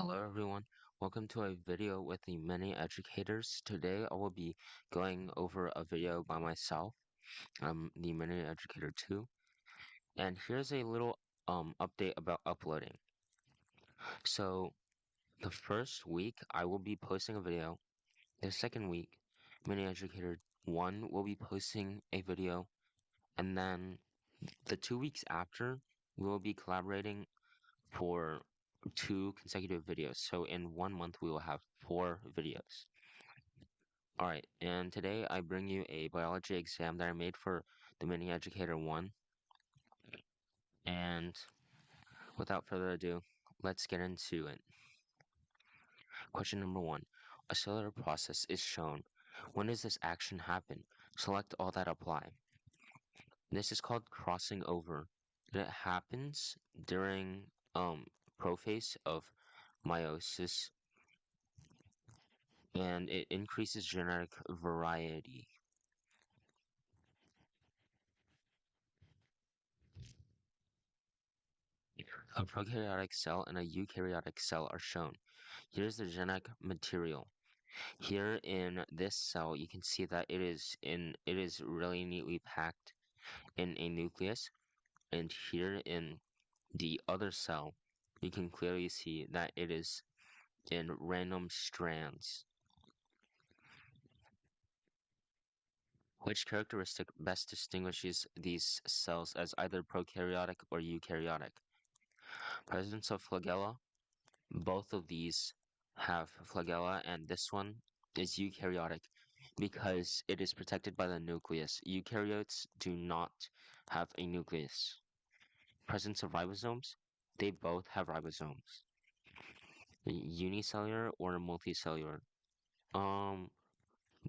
Hello everyone, welcome to a video with the mini educators. Today I will be going over a video by myself. I'm the mini educator 2, and here's a little update about uploading. So the first week I will be posting a video. The second week, mini educator 1 will be posting a video, and then the 2 weeks after we will be collaborating for 2 consecutive videos. So in 1 month we will have 4 videos. Alright, and today I bring you a biology exam that I made for the Mini Educator 1. And without further ado, let's get into it. Question number 1. A cellular process is shown. When does this action happen? Select all that apply. This is called crossing over. It happens during prophase of meiosis, and it increases genetic variety. A prokaryotic cell and a eukaryotic cell are shown. Here's the genetic material. Here in this cell, you can see that it is really neatly packed in a nucleus, and here in the other cell, you can clearly see that it is in random strands. Which characteristic best distinguishes these cells as either prokaryotic or eukaryotic? Presence of flagella. Both of these have flagella, and this one is eukaryotic because it is protected by the nucleus. Eukaryotes do not have a nucleus. Presence of ribosomes, they both have ribosomes. Unicellular or multicellular. Um,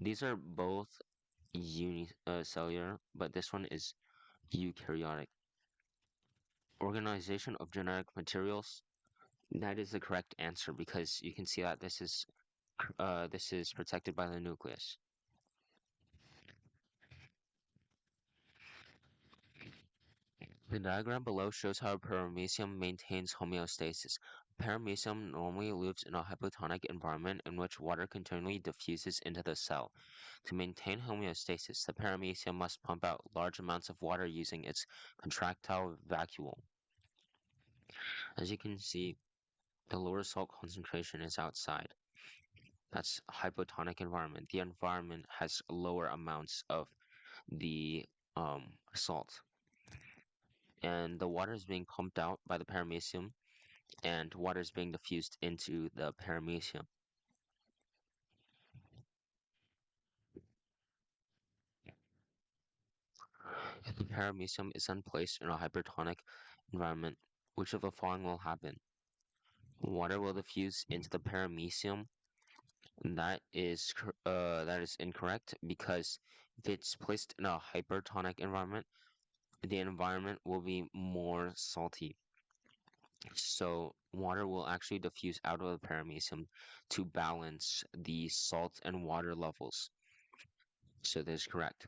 these are both unicellular, but this one is eukaryotic. Organization of genetic materials. That is the correct answer because you can see that this is protected by the nucleus. The diagram below shows how a paramecium maintains homeostasis. A paramecium normally lives in a hypotonic environment in which water continually diffuses into the cell. To maintain homeostasis, the paramecium must pump out large amounts of water using its contractile vacuole. As you can see, the lower salt concentration is outside. That's hypotonic environment. The environment has lower amounts of the salt. And the water is being pumped out by the paramecium, and water is being diffused into the paramecium. If the paramecium is then placed in a hypertonic environment, which of the following will happen? Water will diffuse into the paramecium. That is incorrect because if it's placed in a hypertonic environment, the environment will be more salty. So water will actually diffuse out of the paramecium to balance the salt and water levels. So that is correct.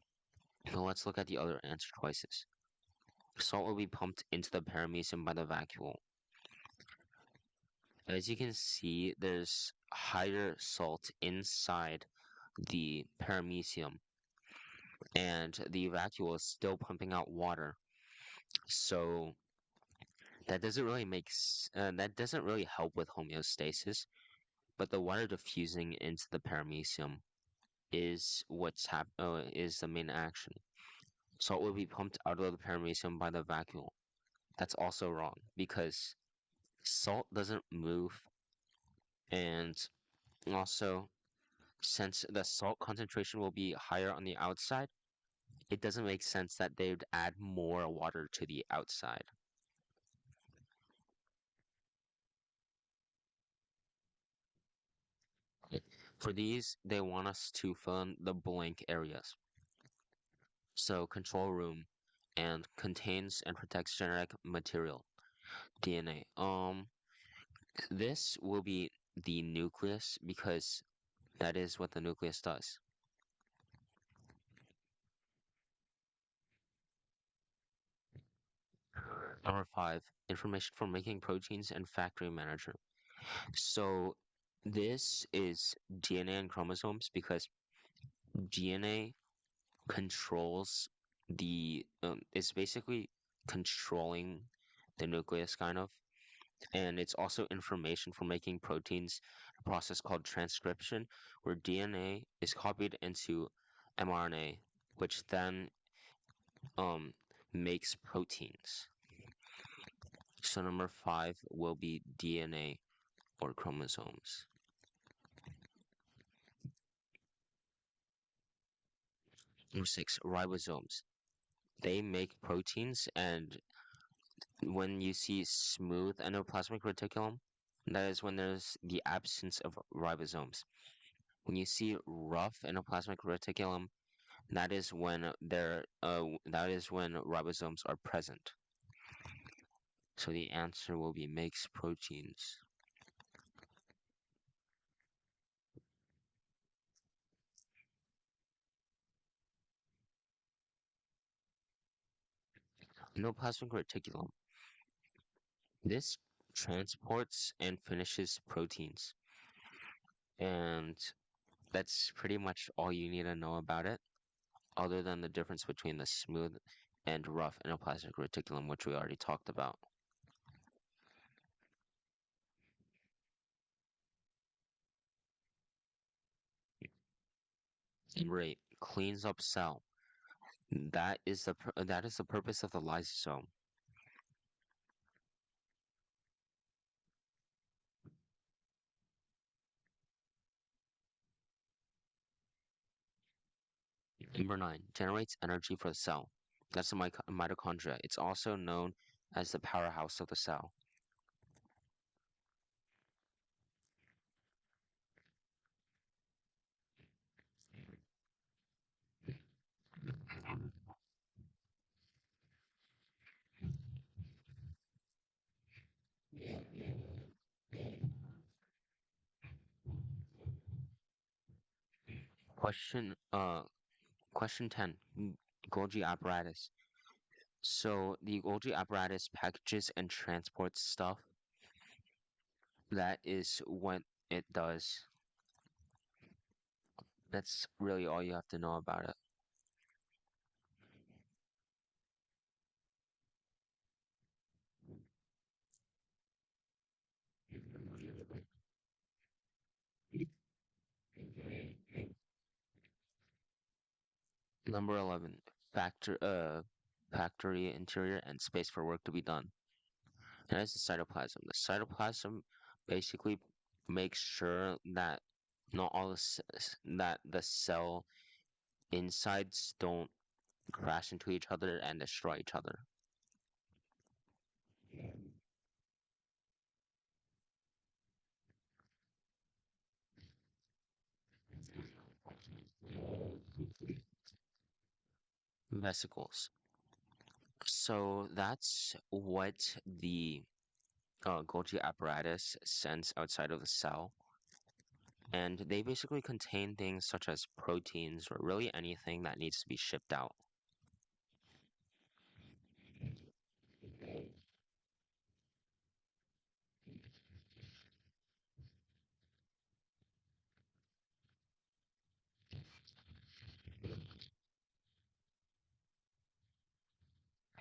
Now let's look at the other answer choices. Salt will be pumped into the paramecium by the vacuole. As you can see, there's higher salt inside the paramecium, and the vacuole is still pumping out water. So that doesn't really help with homeostasis. But the water diffusing into the paramecium is the main action. Salt will be pumped out of the paramecium by the vacuole. That's also wrong because salt doesn't move, and also since the salt concentration will be higher on the outside, it doesn't make sense that they would add more water to the outside. For these, they want us to fill in the blank areas. So control room and contains and protects genetic material, DNA. This will be the nucleus because that is what the nucleus does. Number 5, information for making proteins and factory manager. So this is DNA and chromosomes because DNA controls it's basically controlling the nucleus kind of, and it's also information for making proteins, a process called transcription, where DNA is copied into mRNA, which then um makes proteins. So number 5 will be DNA or chromosomes. Number 6, ribosomes. They make proteins, and when you see smooth endoplasmic reticulum, that is when there's the absence of ribosomes. When you see rough endoplasmic reticulum, that is when ribosomes are present. So the answer will be makes proteins. Endoplasmic reticulum. This transports and finishes proteins. And that's pretty much all you need to know about it, other than the difference between the smooth and rough endoplasmic reticulum, which we already talked about. Number 8, cleans up cell. That is the purpose of the lysosome. Number 9, generates energy for the cell. That's the mitochondria. It's also known as the powerhouse of the cell. Question uh Question 10, Golgi apparatus. So the Golgi apparatus packages and transports stuff. That is what it does. That's really all you have to know about it. Number 11, factor factory interior and space for work to be done. And that's the cytoplasm. The cytoplasm basically makes sure that not all that the cell insides don't crash into each other and destroy each other. Vesicles. So that's what the Golgi apparatus sends outside of the cell, and they basically contain things such as proteins or really anything that needs to be shipped out.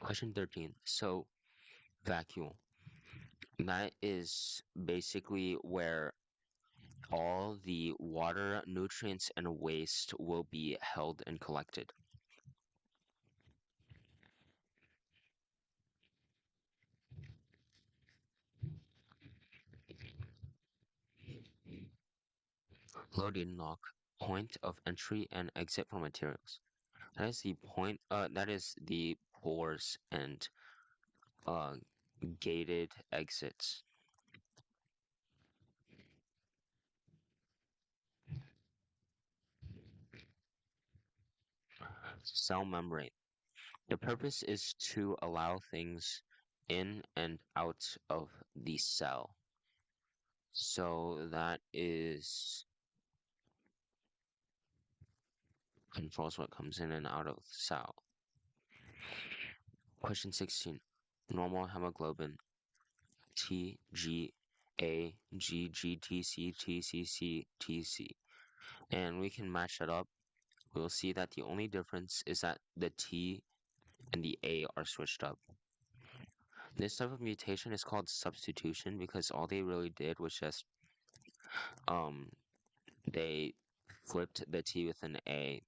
Question 13. So, vacuole. That is basically where all the water, nutrients, and waste will be held and collected. Loading lock, point of entry and exit for materials. That is the pores and uh, gated exits. Cell membrane. The purpose is to allow things in and out of the cell. So that is controls what comes in and out of the cell. Question 16. Normal hemoglobin, TG A, G, G, T, C, T, C, C, T, C. And we can match that up. We'll see that the only difference is that the T and the A are switched up. This type of mutation is called substitution because all they really did was just um they flipped the T with an A.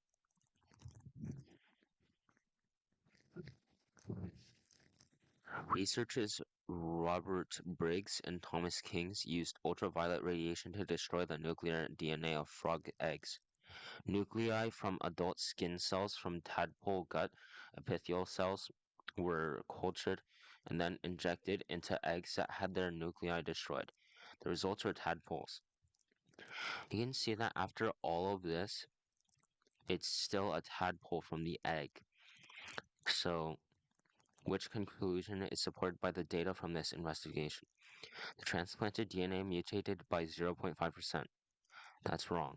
Researchers Robert Briggs and Thomas Kings used ultraviolet radiation to destroy the nuclear DNA of frog eggs. Nuclei from adult skin cells from tadpole gut epithelial cells were cultured and then injected into eggs that had their nuclei destroyed. The results were tadpoles. You can see that after all of this, it's still a tadpole from the egg. So, which conclusion is supported by the data from this investigation? The transplanted DNA mutated by 0.5%. That's wrong.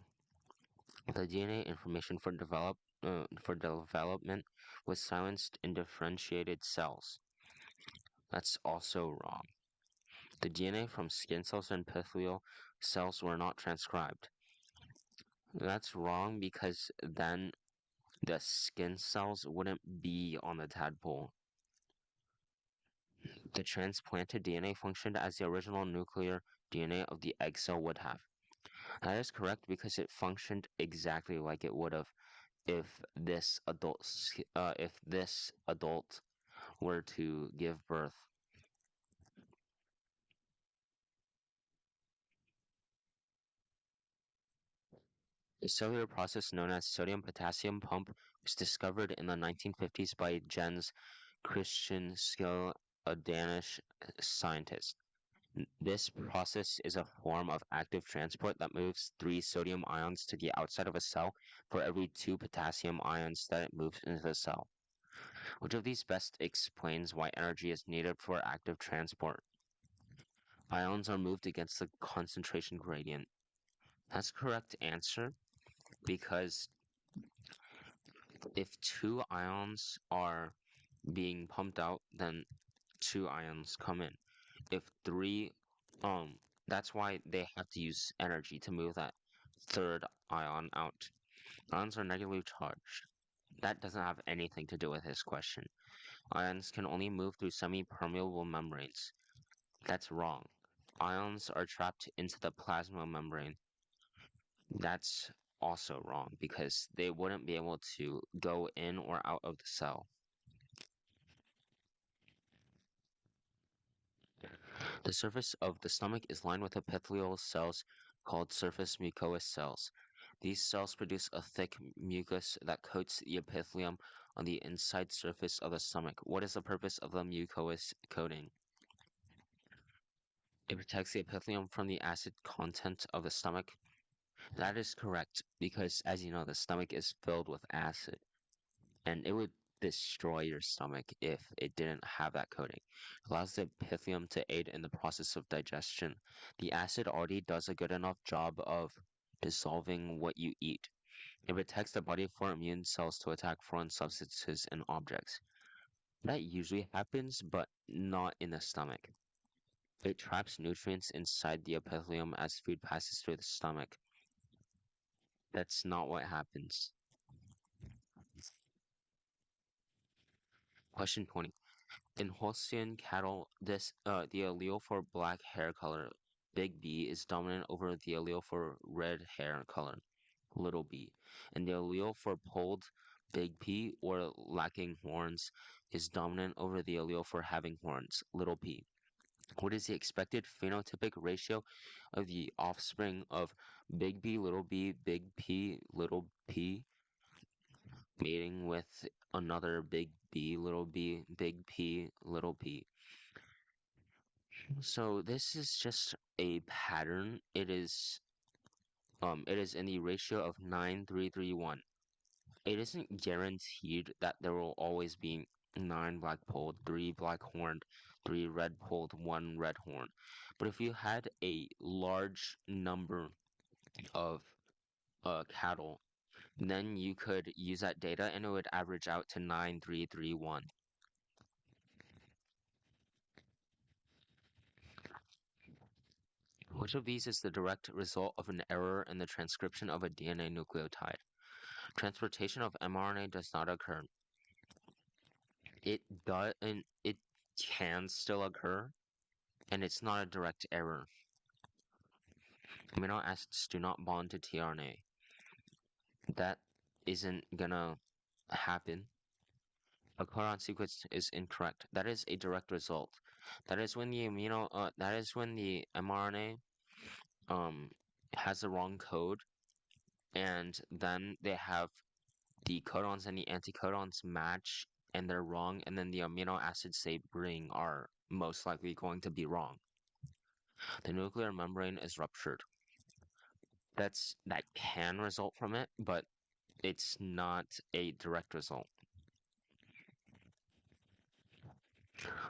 The DNA information for development was silenced in differentiated cells. That's also wrong. The DNA from skin cells and epithelial cells were not transcribed. That's wrong because then the skin cells wouldn't be on the tadpole. The transplanted DNA functioned as the original nuclear DNA of the egg cell would have. That is correct because it functioned exactly like it would have if this adult were to give birth. The cellular process known as sodium-potassium pump was discovered in the 1950s by Jens Christian Skill, a Danish scientist. This process is a form of active transport that moves 3 sodium ions to the outside of a cell for every 2 potassium ions that it moves into the cell. Which of these best explains why energy is needed for active transport? Ions are moved against the concentration gradient. That's correct answer because if 2 ions are being pumped out, then 2 ions come in. If three, um, that's why they have to use energy to move that third ion out. Ions are negatively charged. That doesn't have anything to do with this question. Ions can only move through semi-permeable membranes. That's wrong. Ions are trapped into the plasma membrane. That's also wrong because they wouldn't be able to go in or out of the cell. The surface of the stomach is lined with epithelial cells called surface mucous cells. These cells produce a thick mucus that coats the epithelium on the inside surface of the stomach. What is the purpose of the mucous coating? It protects the epithelium from the acid content of the stomach. That is correct because, as you know, the stomach is filled with acid and it would destroy your stomach if it didn't have that coating. It allows the epithelium to aid in the process of digestion. The acid already does a good enough job of dissolving what you eat. It protects the body for immune cells to attack foreign substances and objects. That usually happens, but not in the stomach. It traps nutrients inside the epithelium as food passes through the stomach. That's not what happens. Question 20. In Holstein cattle, the allele for black hair color, big B, is dominant over the allele for red hair color, little b, and the allele for polled, big P, or lacking horns is dominant over the allele for having horns, little p. What is the expected phenotypic ratio of the offspring of big B, little p, mating with another big B, big P, little p? So this is just a pattern. It is in the ratio of 9:3:1. It isn't guaranteed that there will always be 9 black-polled, 3 black-horned, 3 red-polled, 1 red-horned. But if you had a large number of cattle, then you could use that data and it would average out to 9:3:1. Which of these is the direct result of an error in the transcription of a DNA nucleotide? Transportation of mRNA does not occur. It does, and it can still occur, and it's not a direct error. Amino acids do not bond to tRNA. That isn't gonna happen. A codon sequence is incorrect. That is a direct result. That is when the mRNA um has the wrong code, and then they have the codons and the anticodons match, and they're wrong, and then the amino acids they bring are most likely going to be wrong. The nuclear membrane is ruptured. That can result from it, but it's not a direct result.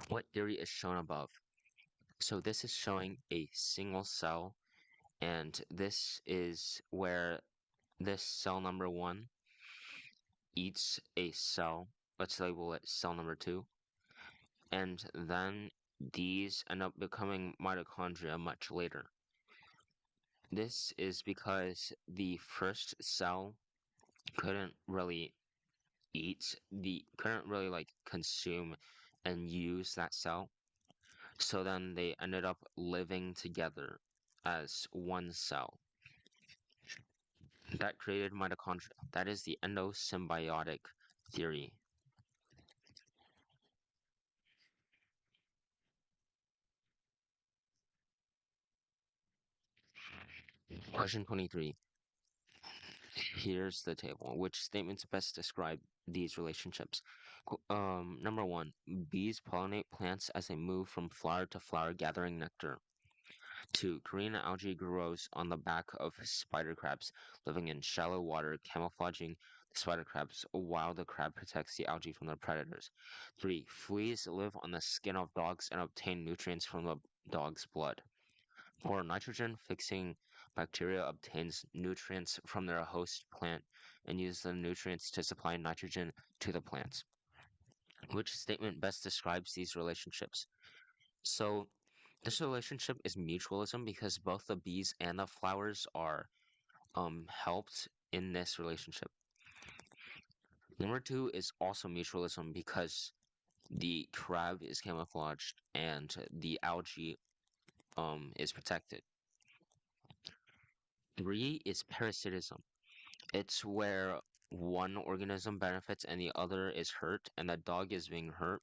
What theory is shown above? So this is showing a single cell, and this is where this cell number 1 eats a cell. Let's label it cell number 2. And then these end up becoming mitochondria much later. This is because the first cell couldn't really couldn't really like consume and use that cell. So then they ended up living together as one cell. That created mitochondria. That is the endosymbiotic theory. Question 23. Here's the table. Which statements best describe these relationships? Number 1. Bees pollinate plants as they move from flower to flower gathering nectar. 2. Green algae grows on the back of spider crabs, living in shallow water, camouflaging the spider crabs while the crab protects the algae from their predators. 3. Fleas live on the skin of dogs and obtain nutrients from the dog's blood. 4. Nitrogen fixing bacteria obtains nutrients from their host plant and uses the nutrients to supply nitrogen to the plants. Which statement best describes these relationships? So, this relationship is mutualism because both the bees and the flowers are helped in this relationship. Number 2 is also mutualism because the crab is camouflaged and the algae is protected. 3 is parasitism. It's where one organism benefits and the other is hurt, and the dog is being hurt,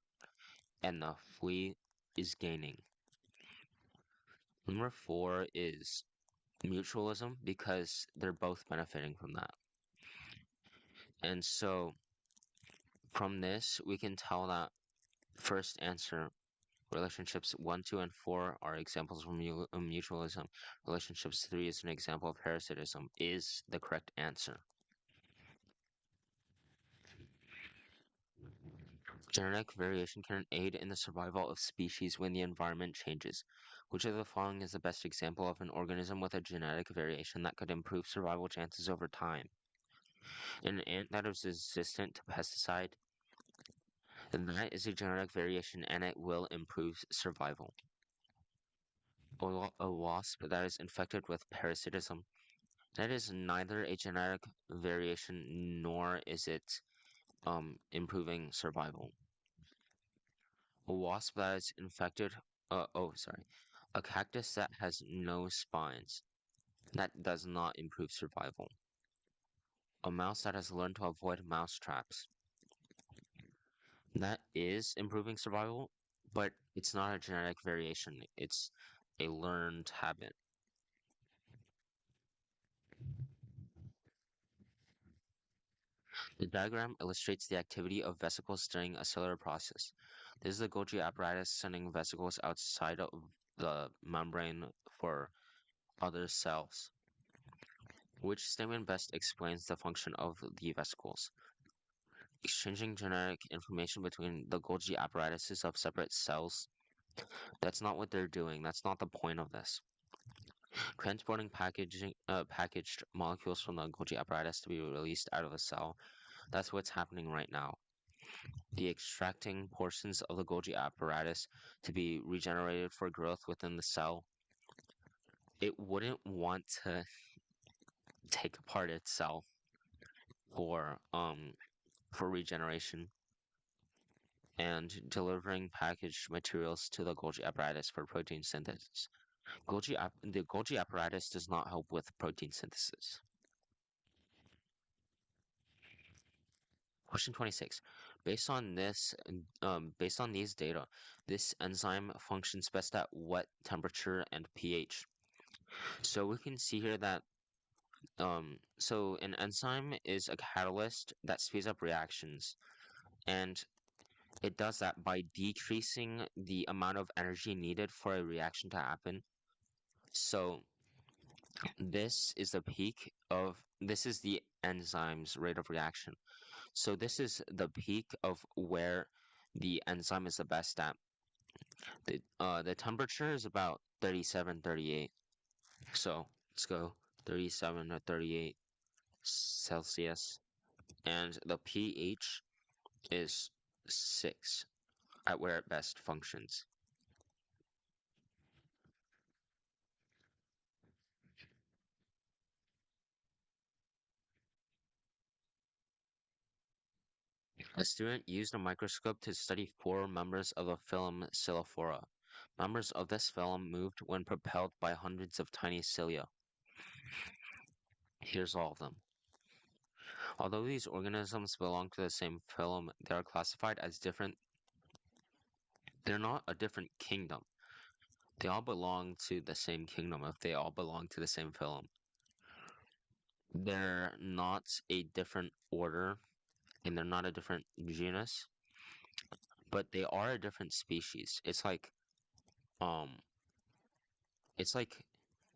and the flea is gaining. Number 4 is mutualism because they're both benefiting from that. And so from this, we can tell that first answer, relationships 1, 2, and 4 are examples of mutualism. Relationships 3 is an example of parasitism, is the correct answer. Genetic variation can aid in the survival of species when the environment changes. Which of the following is the best example of an organism with a genetic variation that could improve survival chances over time? An ant that is resistant to pesticide, and that is a genetic variation and it will improve survival. A wasp that is infected with parasitism, that is neither a genetic variation nor is it improving survival. A wasp that is infected, a cactus that has no spines, that does not improve survival. A mouse that has learned to avoid mouse traps, that is improving survival, but it's not a genetic variation, it's a learned habit. The diagram illustrates the activity of vesicles during a cellular process. This is the Golgi apparatus sending vesicles outside of the membrane for other cells. Which statement best explains the function of the vesicles? Exchanging genetic information between the Golgi apparatuses of separate cells. That's not what they're doing. That's not the point of this. Transporting packaged molecules from the Golgi apparatus to be released out of a cell. That's what's happening right now. The extracting portions of the Golgi apparatus to be regenerated for growth within the cell. it wouldn't want to take apart itself for regeneration and delivering packaged materials to the Golgi apparatus for protein synthesis. The Golgi apparatus does not help with protein synthesis. Question 26. Based on these data, this enzyme functions best at what temperature and pH? So we can see here that so an enzyme is a catalyst that speeds up reactions, and it does that by decreasing the amount of energy needed for a reaction to happen. So this is the enzyme's rate of reaction. So this is the peak of where the enzyme is the best at. The temperature is about 37, 38. So let's go 37 or 38 Celsius. And the pH is 6 at where it best functions. A student used a microscope to study four members of the phylum Cilophora. Members of this phylum moved when propelled by hundreds of tiny cilia. Here's all of them. Although these organisms belong to the same phylum, they are classified as different. They're not a different kingdom. They all belong to the same kingdom if they all belong to the same phylum. They're not a different order and they're not a different genus, but they are a different species. Um it's like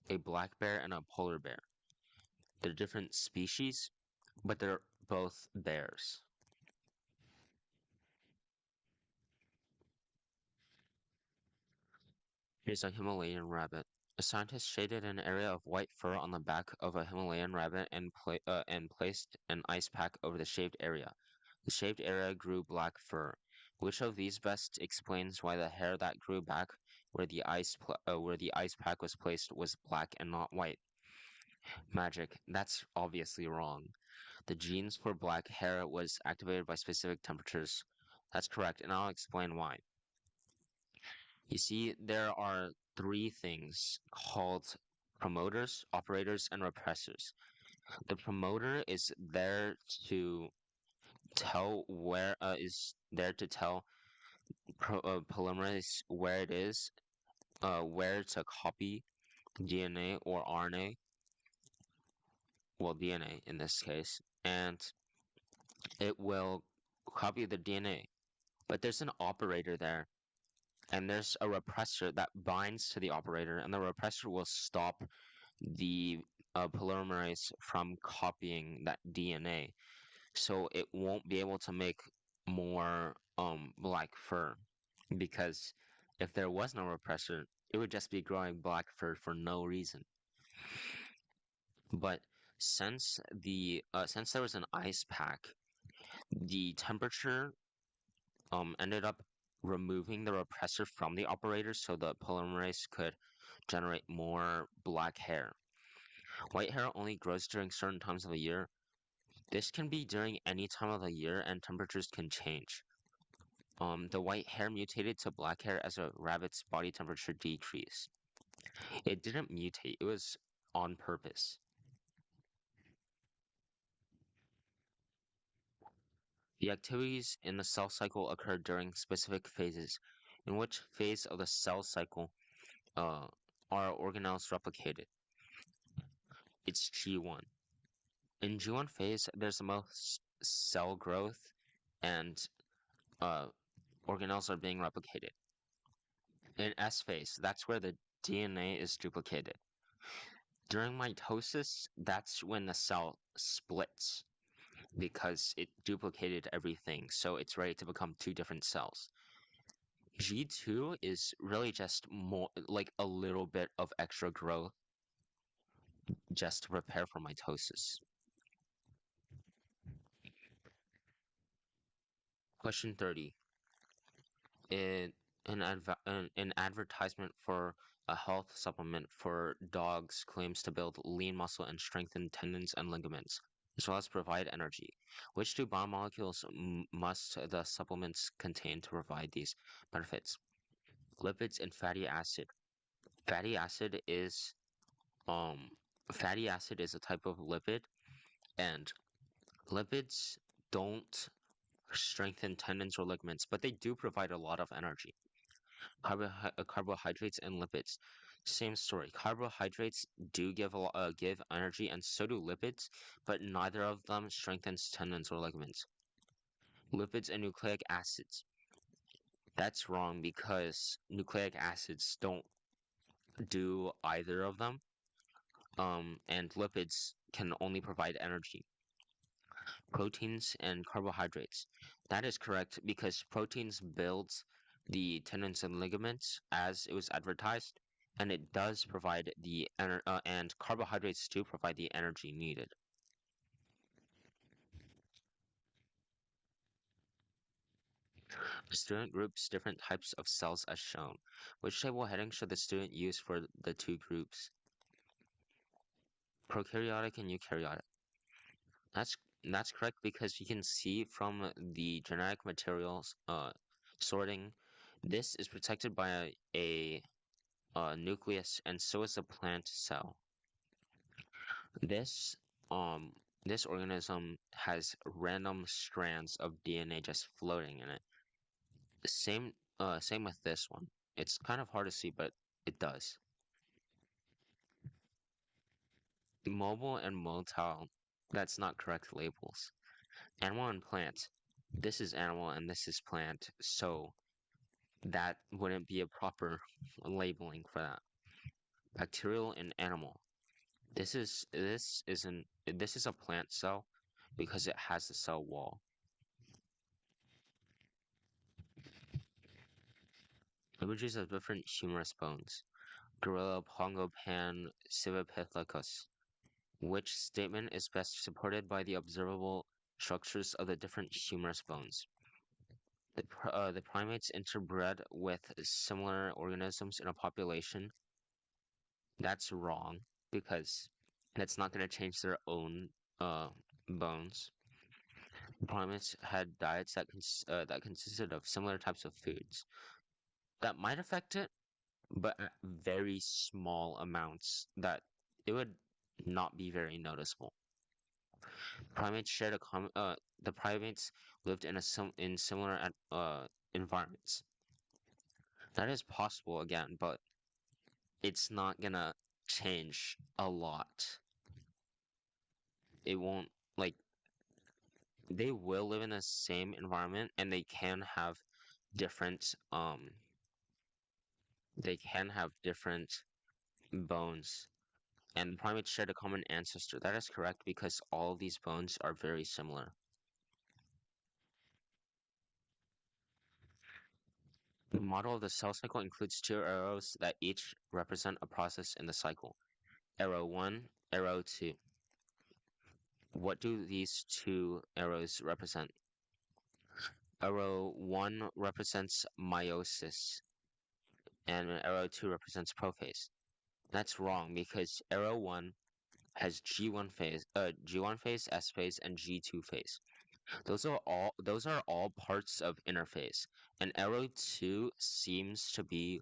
a black bear and a polar bear. They're different species, but they're both bears. Here's a Himalayan rabbit. A scientist shaded an area of white fur on the back of a Himalayan rabbit and placed an ice pack over the shaved area. The shaved area grew black fur. Which of these best explains why the hair that grew back where the ice pack was placed was black and not white? Magic. That's obviously wrong. The genes for black hair was activated by specific temperatures. That's correct, and I'll explain why. You see, there are three things called promoters, operators, and repressors. The promoter is there to tell polymerase where it is, where to copy DNA or RNA, well, DNA in this case, and it will copy the DNA. But there's an operator there, and there's a repressor that binds to the operator, and the repressor will stop the polymerase from copying that DNA, so it won't be able to make more black fur. Because if there was no repressor, it would just be growing black fur for no reason. But since there was an ice pack, the temperature ended up removing the repressor from the operator so the polymerase could generate more black hair. White hair only grows during certain times of the year. This can be during any time of the year and temperatures can change. The white hair mutated to black hair as a rabbit's body temperature decreased. It didn't mutate, it was on purpose. The activities in the cell cycle occur during specific phases. In which phase of the cell cycle uh, are organelles replicated? It's G1. In G1 phase, there's the most cell growth and uh, organelles are being replicated. In S phase, that's where the DNA is duplicated. During mitosis, that's when the cell splits because it duplicated everything, so it's ready to become two different cells. G2 is really just more like a little bit of extra growth just to prepare for mitosis. Question 30. In an advertisement for a health supplement for dogs claims to build lean muscle and strengthen tendons and ligaments, as well as provide energy. Which two biomolecules must the supplements contain to provide these benefits? Lipids and fatty acid. Fatty acid is um fatty acid is a type of lipid, and lipids don't strengthen tendons or ligaments, but they do provide a lot of energy. Carbohydrates and lipids. Same story. Carbohydrates do give energy, and so do lipids, but neither of them strengthens tendons or ligaments. Lipids and nucleic acids. That's wrong because nucleic acids don't do either of them. And lipids can only provide energy. Proteins and carbohydrates. That is correct because proteins build the tendons and ligaments as it was advertised, and it does provide and carbohydrates do provide the energy needed. The student groups different types of cells as shown. Which table heading should the student use for the two groups? Prokaryotic and eukaryotic. That's that's correct because you can see from the genetic materials sorting, this is protected by a nucleus, and so is the plant cell. This um this organism has random strands of DNA just floating in it. Same with this one. It's kind of hard to see, but it does. Mobile and motile, that's not correct labels. Animal and plant. This is animal and this is plant, so that wouldn't be a proper labeling for that. Bacterial and animal. This is a plant cell because it has a cell wall. Images of different humerus bones. Gorilla, Pongo Pan, Civipithecus. Which statement is best supported by the observable structures of the different humerus bones? The primates interbred with similar organisms in a population. That's wrong because that's not going to change their own uh, bones. Primates had diets that consisted of similar types of foods. That might affect it, but at very small amounts that it would not be very noticeable. Primates shared a common. The primates lived in similar environments. That is possible again, but it's not gonna change a lot. It won't like they will live in the same environment and different they can have different bones, and primates shared a common ancestor. That is correct because all of these bones are very similar. The model of the cell cycle includes two arrows that each represent a process in the cycle. Arrow 1, arrow 2. What do these two arrows represent? Arrow 1 represents meiosis, and arrow 2 represents prophase. That's wrong because arrow 1 has G1 phase, S phase, and G2 phase. Those are all parts of interphase. And arrow 2 seems to be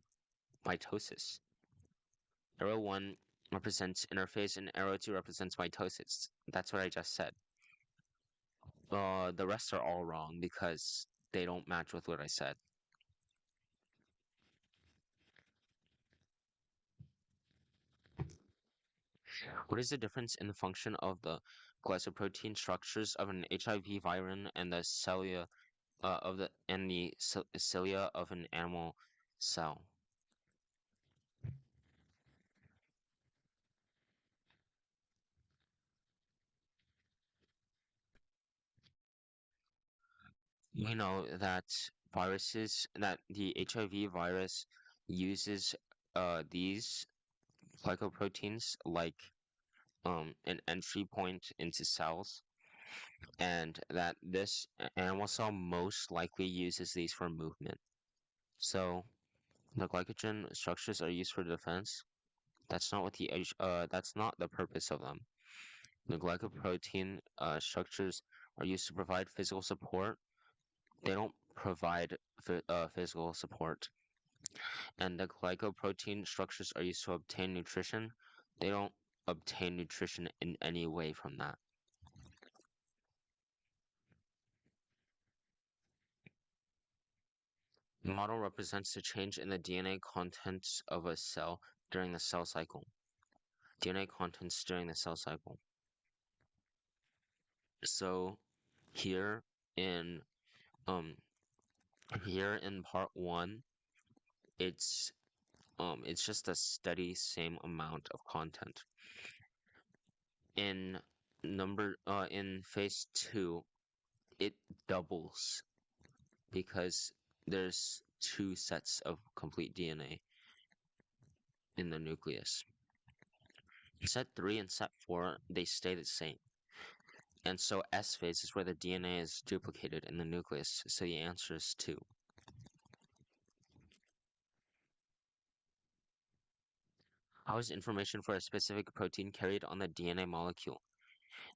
mitosis. Arrow 1 represents interphase and arrow 2 represents mitosis. That's what I just said. The rest are all wrong because they don't match with what I said. What is the difference in the function of the glycoprotein structures of an HIV virus and the cilia of an animal cell? We know that the HIV virus uses these glycoproteins like an entry point into cells, and that this animal cell most likely uses these for movement. So The glycogen structures are used for defense. That's not the purpose of them. The glycoprotein structures are used to provide physical support. They don't provide physical support. And the glycoprotein structures are used to obtain nutrition. They don't obtain nutrition in any way from that. The model represents the change in the DNA contents of a cell during the cell cycle. DNA contents during the cell cycle. So here in um here in part one, it's just a steady same amount of content. In in phase two, it doubles because there's two sets of complete DNA in the nucleus. Set 3 and set 4, they stay the same. And so S phase is where the DNA is duplicated in the nucleus, so the answer is 2. How is information for a specific protein carried on the DNA molecule?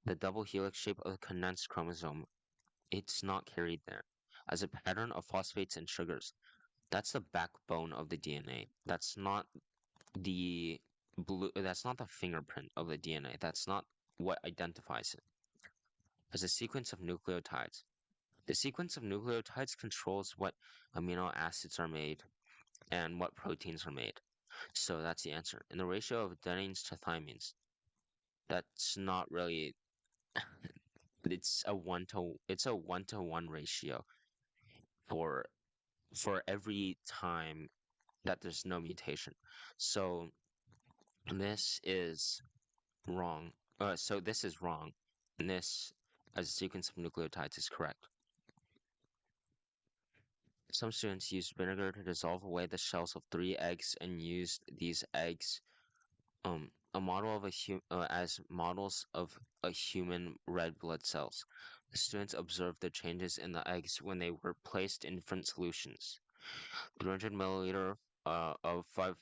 The double helix shape of the condensed chromosome, it's not carried there. As a pattern of phosphates and sugars, that's the backbone of the DNA. That's not the fingerprint of the DNA. That's not what identifies it. As a sequence of nucleotides. The sequence of nucleotides controls what amino acids are made and what proteins are made. So that's the answer. In the ratio of adenines to thymines, that's not really it's a 1-to-1 ratio for every time that there's no mutation. So this is wrong. So this is wrong. And this, as a sequence of nucleotides, is correct. Some students used vinegar to dissolve away the shells of 3 eggs and used these eggs a model of as models of a human red blood cells. The students observed the changes in the eggs when they were placed in different solutions. 300 milliliter of 5%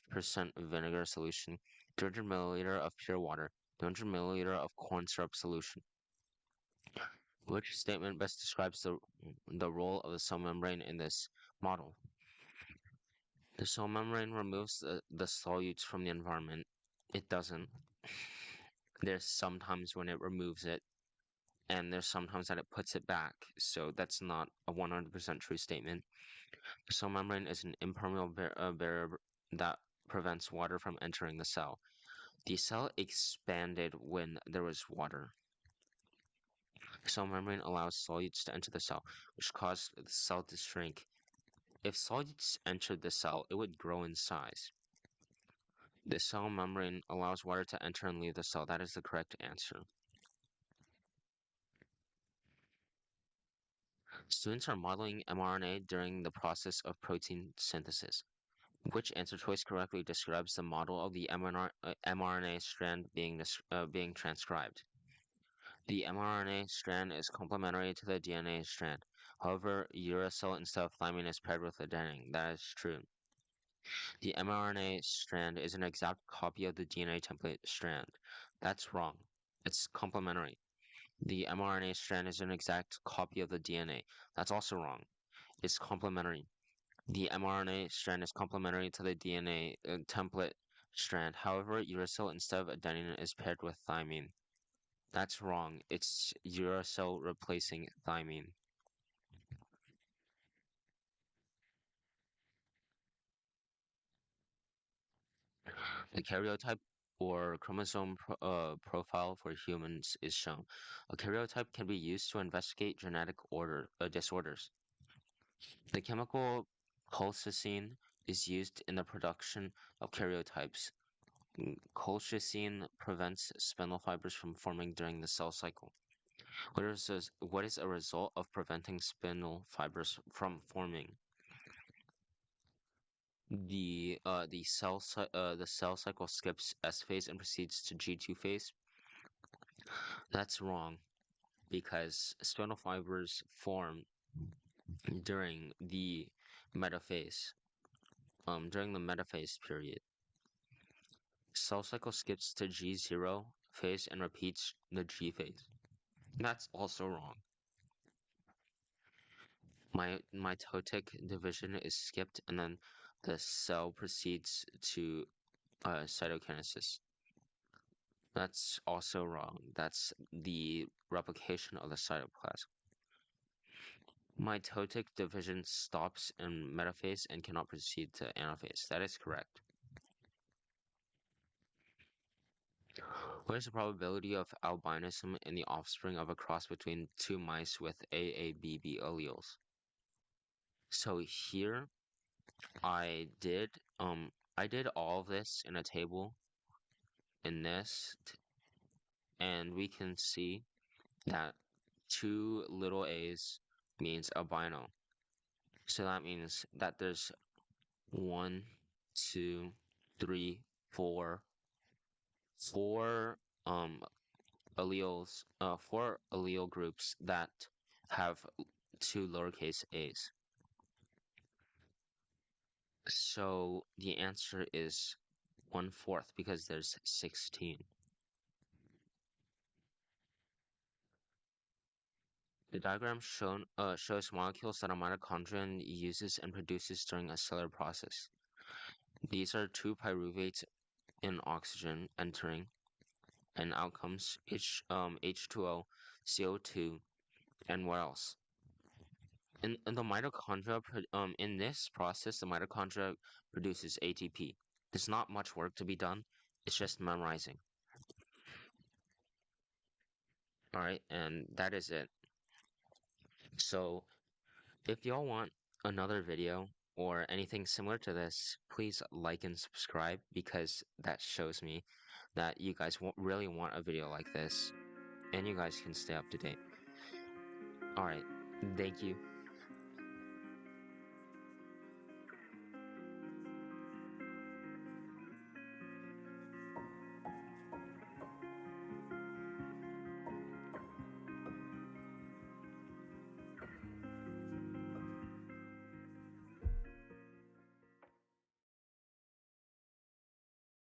vinegar solution, 300 milliliter of pure water, 200 milliliter of corn syrup solution. Which statement best describes the role of the cell membrane in this model? The cell membrane removes the solutes from the environment. It doesn't. There's sometimes when it removes it, and there's sometimes that it puts it back. So that's not a 100% true statement. The cell membrane is an impermeable barrier that prevents water from entering the cell. The cell expanded when there was water. The cell membrane allows solutes to enter the cell, which caused the cell to shrink. If solutes entered the cell, it would grow in size. The cell membrane allows water to enter and leave the cell. That is the correct answer. Students are modeling mRNA during the process of protein synthesis. Which answer choice correctly describes the model of the mRNA strand being transcribed? The mRNA strand is complementary to the DNA strand. However, uracil instead of thymine is paired with adenine. That is true. The mRNA strand is an exact copy of the DNA template strand. That's wrong. It's complementary. The mRNA strand is an exact copy of the DNA. That's also wrong. It's complementary. The mRNA strand is complementary to the DNA template strand. However, uracil instead of adenine is paired with thymine. That's wrong. It's uracil replacing thymine. The karyotype or chromosome profile for humans is shown. A karyotype can be used to investigate genetic disorders. The chemical colchicine is used in the production of karyotypes. Colchicine prevents spindle fibers from forming during the cell cycle. What is a result of preventing spindle fibers from forming? The cell cycle skips S phase and proceeds to G2 phase. That's wrong because spindle fibers form during the metaphase. during the metaphase period. Cell cycle skips to G0 phase and repeats the G phase. That's also wrong. Mitotic division is skipped and then the cell proceeds to cytokinesis. That's also wrong. That's the replication of the cytoplasm. Mitotic division stops in metaphase and cannot proceed to anaphase. That is correct. What is the probability of albinism in the offspring of a cross between two mice with AABB alleles? So here I did all of this in a table in this, and we can see that two little a's means albino. So that means that there's 1, 2, 3, 4, four alleles, four allele groups that have two lowercase a's. So the answer is 1/4 because there's 16. The diagram shows molecules that a mitochondrion uses and produces during a cellular process. These are two pyruvates in oxygen entering, and out comes H2O, CO2, and what else? In the mitochondria, in this process, the mitochondria produces ATP. There's not much work to be done. It's just memorizing. All right, and that is it. So if y'all want another video or anything similar to this, please like and subscribe because that shows me that you guys really want a video like this and you guys can stay up to date. All right, thank you.